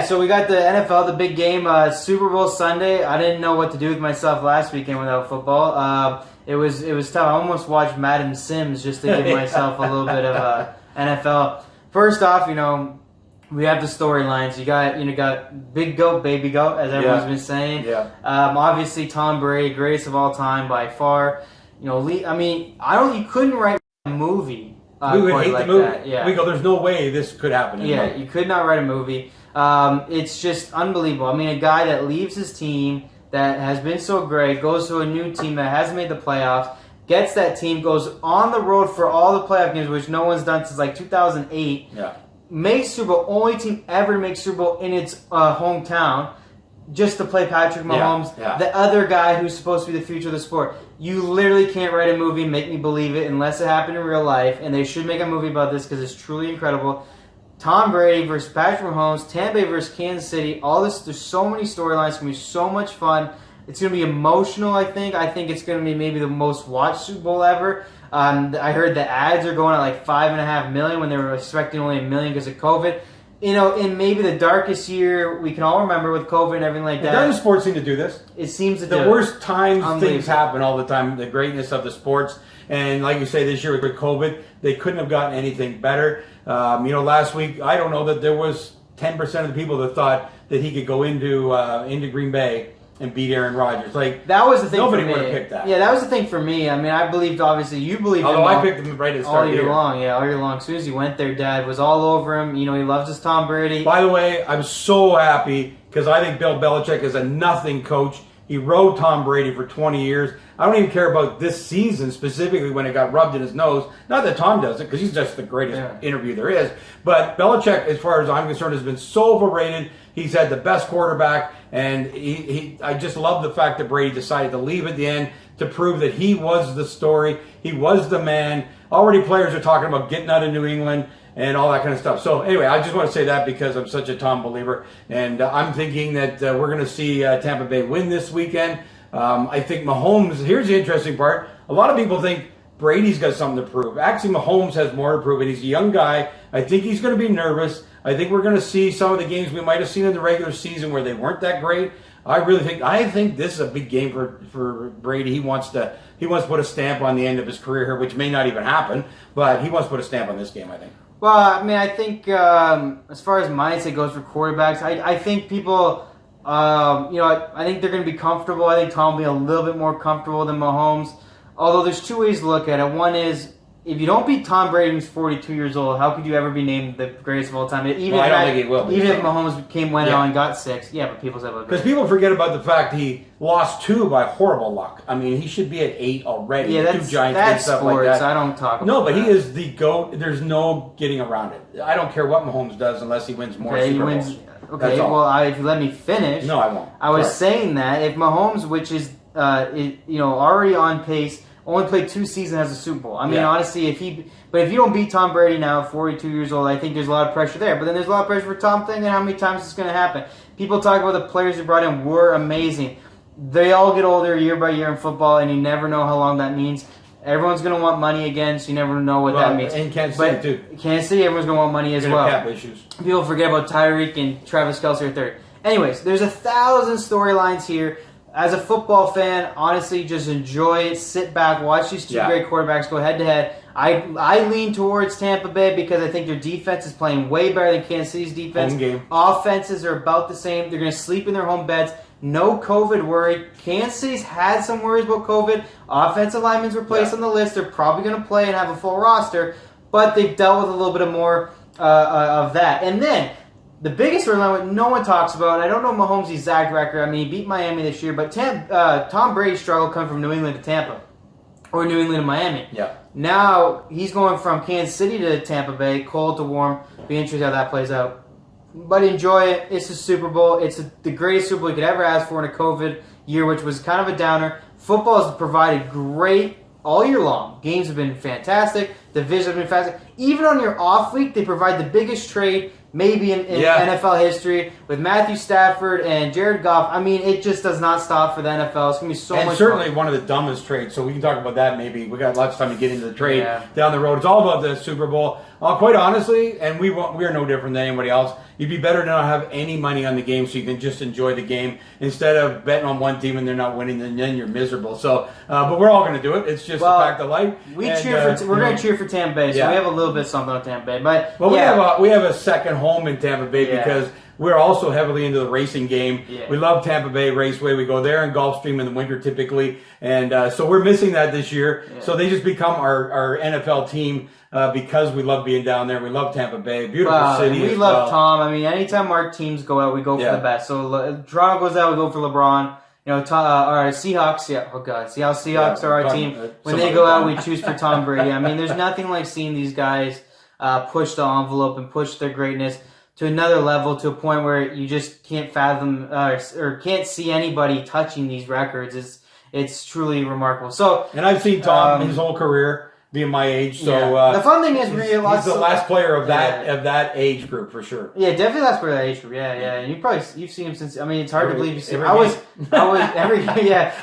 [SPEAKER 2] So we got the NFL, the big game, Super Bowl Sunday. I didn't know what to do with myself last weekend without football. It was tough. I almost watched Madden Sims just to give myself a little bit of NFL. First off, we have the storylines. You got Big Goat, Baby Goat, as everyone's been saying. Yeah. Obviously, Tom Brady, greatest of all time by far. You couldn't write a movie.
[SPEAKER 1] We would hate the movie.
[SPEAKER 2] That. Yeah.
[SPEAKER 1] We go, there's no way this could happen.
[SPEAKER 2] You could not write a movie. It's just unbelievable. I mean, a guy that leaves his team that has been so great, goes to a new team that hasn't made the playoffs, gets that team, goes on the road for all the playoff games, which no one's done since 2008. Yeah. Makes Super Bowl, only team ever to make Super Bowl in its hometown, just to play Patrick Mahomes, the other guy who's supposed to be the future of the sport. You literally can't write a movie and make me believe it unless it happened in real life, and they should make a movie about this because it's truly incredible. Tom Brady versus Patrick Mahomes, Tampa Bay versus Kansas City, all this, there's so many storylines, it's going to be so much fun. It's going to be emotional, I think. I think it's going to be maybe the most watched Super Bowl ever. I heard the ads are going at $5.5 million when they were expecting only $1 million because of COVID. In maybe the darkest year we can all remember with COVID and everything like that.
[SPEAKER 1] Doesn't sports seem to do this?
[SPEAKER 2] It seems to do.
[SPEAKER 1] The worst times things happen all the time, the greatness of the sports. And like you say, this year with COVID, they couldn't have gotten anything better. Last week, I don't know that there was 10% of the people that thought that he could go into Green Bay and beat Aaron Rodgers. Like,
[SPEAKER 2] that was the thing
[SPEAKER 1] nobody
[SPEAKER 2] for me.
[SPEAKER 1] would have picked that.
[SPEAKER 2] Yeah, that was the thing for me. I mean, I believed, obviously, you believed
[SPEAKER 1] Although
[SPEAKER 2] him
[SPEAKER 1] I picked him right at the start
[SPEAKER 2] all
[SPEAKER 1] of the
[SPEAKER 2] year
[SPEAKER 1] year.
[SPEAKER 2] long. Yeah, all year long. As soon as he went there, Dad was all over him. You know, he loves his Tom Brady.
[SPEAKER 1] By the way, I'm so happy because I think Bill Belichick is a nothing coach. He rode Tom Brady for 20 years. I don't even care about this season specifically when it got rubbed in his nose. Not that Tom doesn't, because he's just the greatest interview there is. But Belichick, as far as I'm concerned, has been so overrated. He's had the best quarterback, and I just love the fact that Brady decided to leave at the end to prove that he was the story. He was the man. Already players are talking about getting out of New England and all that kind of stuff. So anyway, I just want to say that because I'm such a Tom believer. And I'm thinking that we're going to see Tampa Bay win this weekend. I think Mahomes, here's the interesting part. A lot of people think Brady's got something to prove. Actually, Mahomes has more to prove, and he's a young guy. I think he's going to be nervous. I think we're going to see some of the games we might have seen in the regular season where they weren't that great. I think this is a big game for Brady. He wants to put a stamp on the end of his career here, which may not even happen, but he wants to put a stamp on this game, I think.
[SPEAKER 2] Well, I mean, I think as far as mindset goes for quarterbacks, I think people, I think they're going to be comfortable. I think Tom will be a little bit more comfortable than Mahomes. Although there's two ways to look at it. One is, if you don't beat Tom Brady, who's 42 years old, how could you ever be named the greatest of all time? Even
[SPEAKER 1] I don't think he will.
[SPEAKER 2] Even if Mahomes went out and got 6. Yeah, but people say about
[SPEAKER 1] because people forget about the fact he lost 2 by horrible luck. I mean, he should be at 8 already.
[SPEAKER 2] Yeah, that's
[SPEAKER 1] 2 Giants
[SPEAKER 2] that's
[SPEAKER 1] stuff
[SPEAKER 2] sports.
[SPEAKER 1] like that.
[SPEAKER 2] I don't talk about
[SPEAKER 1] No, but
[SPEAKER 2] that.
[SPEAKER 1] he is the GOAT. There's no getting around it. I don't care what Mahomes does unless he wins more Super Bowls.
[SPEAKER 2] Okay,
[SPEAKER 1] That's all.
[SPEAKER 2] well, if you let me finish.
[SPEAKER 1] No, I won't.
[SPEAKER 2] I was
[SPEAKER 1] Sorry.
[SPEAKER 2] saying that if Mahomes, which is already on pace, only played 2 seasons as a Super Bowl. I mean, honestly, if you don't beat Tom Brady now, 42 years old, I think there's a lot of pressure there. But then there's a lot of pressure for Tom thinking how many times it's going to happen. People talk about the players who brought in were amazing. They all get older year by year in football, and you never know how long that means. Everyone's going to want money again, so you never know what that means.
[SPEAKER 1] And Kansas City, too.
[SPEAKER 2] Kansas City, everyone's going to want money as well.
[SPEAKER 1] Cap issues.
[SPEAKER 2] People forget about Tyreek and Travis Kelce are 3rd. Anyways, there's 1,000 storylines here. As a football fan, honestly, just enjoy it. Sit back, watch these 2 great quarterbacks go head-to-head. I lean towards Tampa Bay because I think their defense is playing way better than Kansas City's defense.
[SPEAKER 1] Home game.
[SPEAKER 2] Offenses are about the same. They're going to sleep in their home beds. No COVID worry. Kansas City's had some worries about COVID. Offensive linemen were placed on the list. They're probably going to play and have a full roster, but they've dealt with a little bit more of that. And then the biggest storyline what no one talks about, and I don't know Mahomes' exact record. I mean, he beat Miami this year, but Tom Brady struggled coming from New England to Tampa, or New England to Miami.
[SPEAKER 1] Yeah.
[SPEAKER 2] Now he's going from Kansas City to Tampa Bay, cold to warm. Be interested how that plays out. But enjoy it. It's a Super Bowl. It's the greatest Super Bowl you could ever ask for in a COVID year, which was kind of a downer. Football has provided great all year long. Games have been fantastic. Divisions have been fantastic. Even on your off week, they provide the biggest trade maybe in NFL history with Matthew Stafford and Jared Goff. I mean, it just does not stop for the NFL. It's going to be so much fun.
[SPEAKER 1] And certainly one of the dumbest trades, so we can talk about that maybe. We got lots of time to get into the trade down the road. It's all about the Super Bowl. Quite honestly, and we are no different than anybody else, you'd be better to not have any money on the game so you can just enjoy the game instead of betting on one team and they're not winning, and then you're miserable. So, but we're all going to do it. It's just a fact of life.
[SPEAKER 2] We're going to cheer for Tampa Bay, so we have a little bit of something on Tampa Bay. But
[SPEAKER 1] we have a second home in Tampa Bay because we're also heavily into the racing game.
[SPEAKER 2] Yeah.
[SPEAKER 1] We love Tampa Bay Raceway. We go there in Gulfstream in the winter typically. And so we're missing that this year. Yeah. So they just become our NFL team because we love being down there. We love Tampa Bay. Beautiful city.
[SPEAKER 2] We love Tom. I mean, anytime our teams go out, we go for the best. So Toronto goes out, we go for LeBron. You know, our Seahawks, Seattle Seahawks are our team. When they go out, we choose for Tom Brady. I mean, there's nothing like seeing these guys push the envelope and push their greatness to another level, to a point where you just can't fathom or can't see anybody touching these records. It's truly remarkable. So,
[SPEAKER 1] and I've seen Tom his whole career being my age. So
[SPEAKER 2] the fun thing is,
[SPEAKER 1] he's the last player of that age group for sure.
[SPEAKER 2] Yeah, definitely last player of that age group. Yeah. And you've seen him since. I mean, it's hard to believe you've seen him. I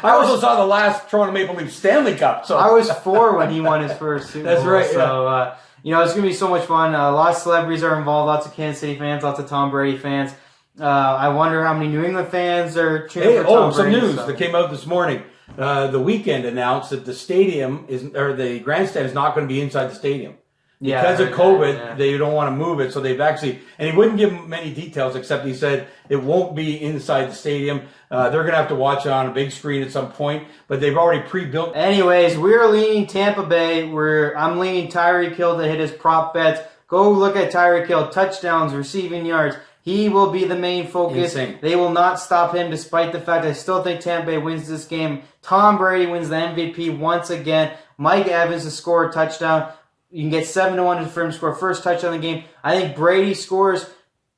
[SPEAKER 1] also saw the last Toronto Maple Leafs Stanley Cup. So
[SPEAKER 2] I was 4 when he won his first Super Bowl.
[SPEAKER 1] That's right.
[SPEAKER 2] So it's going to be so much fun. A lot of celebrities are involved. Lots of Kansas City fans. Lots of Tom Brady fans. I wonder how many New England fans are cheering for Tom Brady.
[SPEAKER 1] Some news that came out this morning. The Weekend announced that the grandstand is not going to be inside the stadium. Because of COVID, they don't want to move it, so they've actually, and he wouldn't give many details except he said it won't be inside the stadium. They're going to have to watch it on a big screen at some point, but they've already pre-built.
[SPEAKER 2] Anyways, we're leaning Tampa Bay. I'm leaning Tyreek Hill to hit his prop bets. Go look at Tyreek Hill, touchdowns, receiving yards. He will be the main focus.
[SPEAKER 1] Insane.
[SPEAKER 2] They will not stop him despite the fact I still think Tampa Bay wins this game. Tom Brady wins the MVP once again. Mike Evans to score a touchdown. You can get 7-1 for him to score first touchdown in the game. I think Brady scores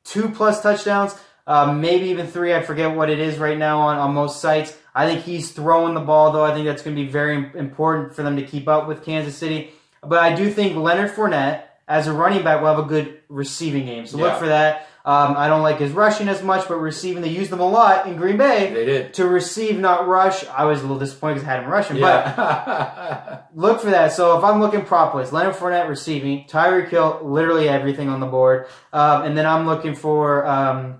[SPEAKER 2] 2+ touchdowns, maybe even 3. I forget what it is right now on most sites. I think he's throwing the ball, though. I think that's going to be very important for them to keep up with Kansas City. But I do think Leonard Fournette, as a running back, will have a good receiving game. So look for that. I don't like his rushing as much, but receiving, they used them a lot in Green Bay.
[SPEAKER 1] They did.
[SPEAKER 2] To receive, not rush. I was a little disappointed because I had him rushing. But look for that. So if I'm looking prop plays, Leonard Fournette receiving, Tyreek Hill, literally everything on the board. And then I'm looking for a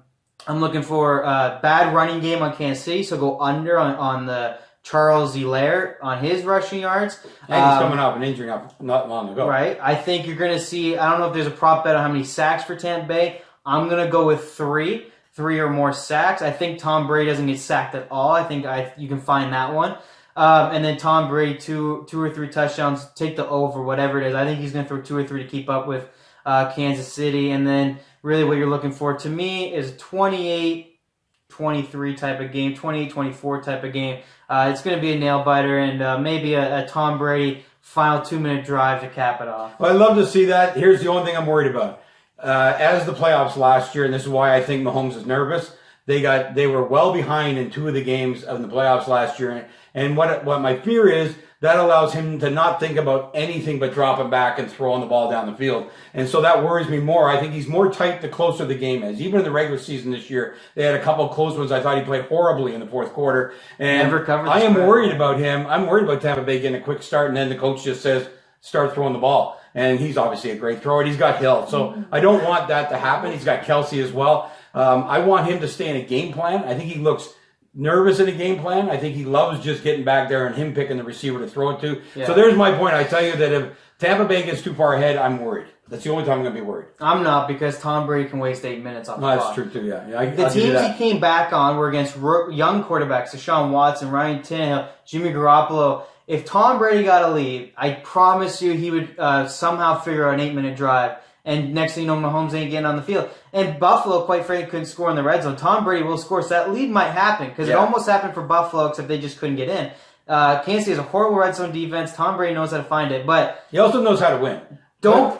[SPEAKER 2] bad running game on Kansas City. So go under on the Charles Hilaire on his rushing yards.
[SPEAKER 1] And he's coming off an injury not long ago.
[SPEAKER 2] Right. I think you're going to see, I don't know if there's a prop bet on how many sacks for Tampa Bay. I'm going to go with 3 or more sacks. I think Tom Brady doesn't get sacked at all. I think you can find that one. And then Tom Brady, 2 or 3 touchdowns, take the over, whatever it is. I think he's going to throw 2 or 3 to keep up with Kansas City. And then really what you're looking for to me is 28-23 type of game, 28-24 type of game. It's going to be a nail-biter and maybe a Tom Brady final 2-minute drive to cap it off.
[SPEAKER 1] Well, I'd love to see that. Here's the only thing I'm worried about. As the playoffs last year, and this is why I think Mahomes is nervous, they were well behind in 2 of the games of the playoffs last year. And what my fear is, that allows him to not think about anything but dropping back and throwing the ball down the field. And so that worries me more. I think he's more tight the closer the game is. Even in the regular season this year, they had a couple of close ones. I thought he played horribly in the fourth quarter. And I am worried about him. I'm worried about Tampa Bay getting a quick start, and then the coach just says, start throwing the ball. And he's obviously a great thrower. He's got Hill. So I don't want that to happen. He's got Kelsey as well. I want him to stay in a game plan. I think he looks nervous in a game plan. I think he loves just getting back there and him picking the receiver to throw it to. Yeah. So there's my point. I tell you that if Tampa Bay gets too far ahead, I'm worried. That's the only time I'm going to be worried.
[SPEAKER 2] I'm not, because Tom Brady can waste 8 minutes off the clock.
[SPEAKER 1] That's true, too, yeah.
[SPEAKER 2] The teams he came back on were against young quarterbacks, Deshaun Watson, Ryan Tannehill, Jimmy Garoppolo. If Tom Brady got a lead, I promise you he would somehow figure out an 8-minute drive. And next thing you know, Mahomes ain't getting on the field. And Buffalo, quite frankly, couldn't score in the red zone. Tom Brady will score, so that lead might happen, because it almost happened for Buffalo, except they just couldn't get in. Kansas City has a horrible red zone defense. Tom Brady knows how to find it, but
[SPEAKER 1] he also knows how to win.
[SPEAKER 2] He'll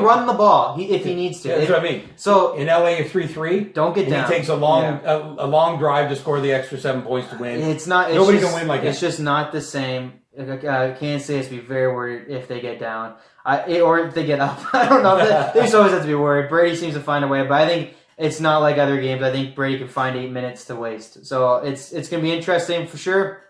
[SPEAKER 2] run the ball if he needs to.
[SPEAKER 1] That's what I mean.
[SPEAKER 2] So
[SPEAKER 1] in LA, 3-3,
[SPEAKER 2] don't get down.
[SPEAKER 1] He takes a long drive to score the extra 7 points to win. Nobody can win like that.
[SPEAKER 2] It's just not the same. Kansas City has to be very worried if they get down, or if they get up. I don't know. They just always have to be worried. Brady seems to find a way, but I think it's not like other games. I think Brady can find 8 minutes to waste. So it's going to be interesting for sure.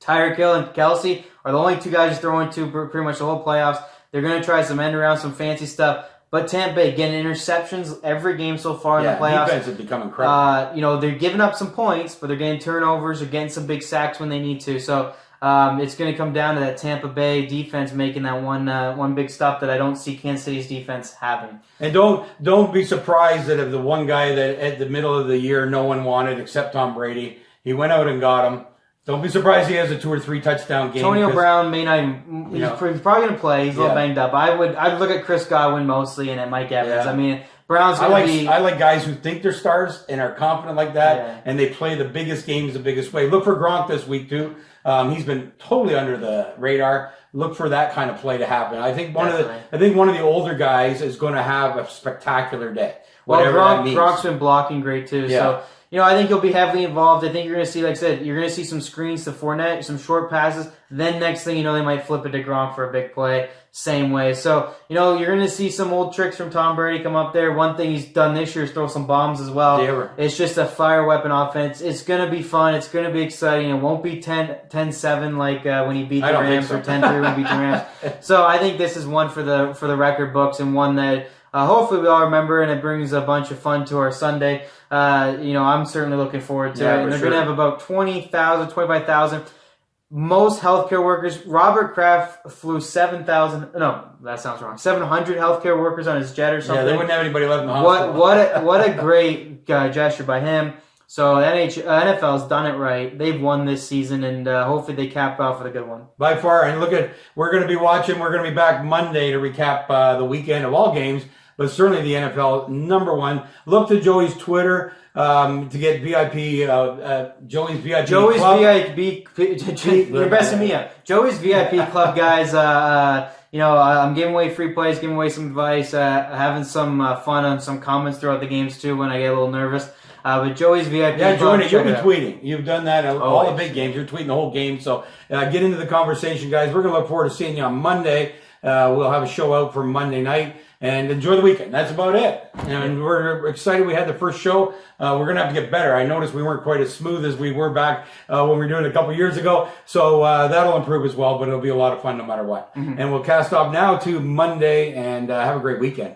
[SPEAKER 2] Tyreek Hill and Kelsey are the only 2 guys he's throwing to pretty much the whole playoffs. They're going to try some end around, some fancy stuff. But Tampa Bay getting interceptions every game so far in the playoffs.
[SPEAKER 1] Defense has become incredible.
[SPEAKER 2] They're giving up some points, but they're getting turnovers. They're getting some big sacks when they need to. So it's going to come down to that Tampa Bay defense making that one big stop that I don't see Kansas City's defense having.
[SPEAKER 1] And don't be surprised that if the one guy that at the middle of the year no one wanted except Tom Brady, he went out and got him. Don't be surprised he has a 2 or 3 touchdown game.
[SPEAKER 2] Antonio Brown may not even, he's probably going to play. He's a little banged up. I'd look at Chris Godwin mostly and at Mike Evans.
[SPEAKER 1] Yeah.
[SPEAKER 2] I mean, Brown's going to be...
[SPEAKER 1] I like guys who think they're stars and are confident like that, and they play the biggest games the biggest way. Look for Gronk this week, too. He's been totally under the radar. Look for that kind of play to happen. I think one of the older guys is going to have a spectacular day.
[SPEAKER 2] Gronk's been blocking great, too. Yeah. So, I think he'll be heavily involved. I think you're going to see, like I said, you're going to see some screens to Fournette, some short passes. Then next thing you know, they might flip it to Gronk for a big play. Same way. So, you're going to see some old tricks from Tom Brady come up there. One thing he's done this year is throw some bombs as well.
[SPEAKER 1] Yeah.
[SPEAKER 2] It's just a fire weapon offense. It's going to be fun. It's going to be exciting. It won't be 10-7 like when he beat the Rams or 10-3 when he beat the Rams. So, I think this is one for the record books, and one that hopefully we all remember, and it brings a bunch of fun to our Sunday. I'm certainly looking forward to it. And they're going to have about 20,000, 25,000. most healthcare workers. Robert Kraft flew 7,000. No, that sounds wrong. 700 healthcare workers on his jet or something.
[SPEAKER 1] Yeah, they wouldn't have anybody left in the hospital.
[SPEAKER 2] What a great gesture by him. So NFL's done it right. They've won this season, and hopefully they cap off with a good one.
[SPEAKER 1] By far, and we're going to be watching. We're going to be back Monday to recap the weekend of all games, but certainly the NFL #1. Look to Joey's Twitter to get VIP. Joey's VIP.
[SPEAKER 2] Joey's
[SPEAKER 1] Club.
[SPEAKER 2] VIP. You're messing me up. Joey's VIP Club, guys. I'm giving away free plays, giving away some advice, having some fun on some comments throughout the games too when I get a little nervous. But Joey's VIP.
[SPEAKER 1] Yeah, join it. You'll be
[SPEAKER 2] out.
[SPEAKER 1] tweeting. You've done that all the big games. You're tweeting the whole game. So get into the conversation, guys. We're going to look forward to seeing you on Monday. We'll have a show out for Monday night. And enjoy the weekend. That's about it. And we're excited we had the first show. We're going to have to get better. I noticed we weren't quite as smooth as we were back when we were doing it a couple years ago. So that'll improve as well, but it'll be a lot of fun no matter what. Mm-hmm. And we'll cast off now to Monday, and have a great weekend.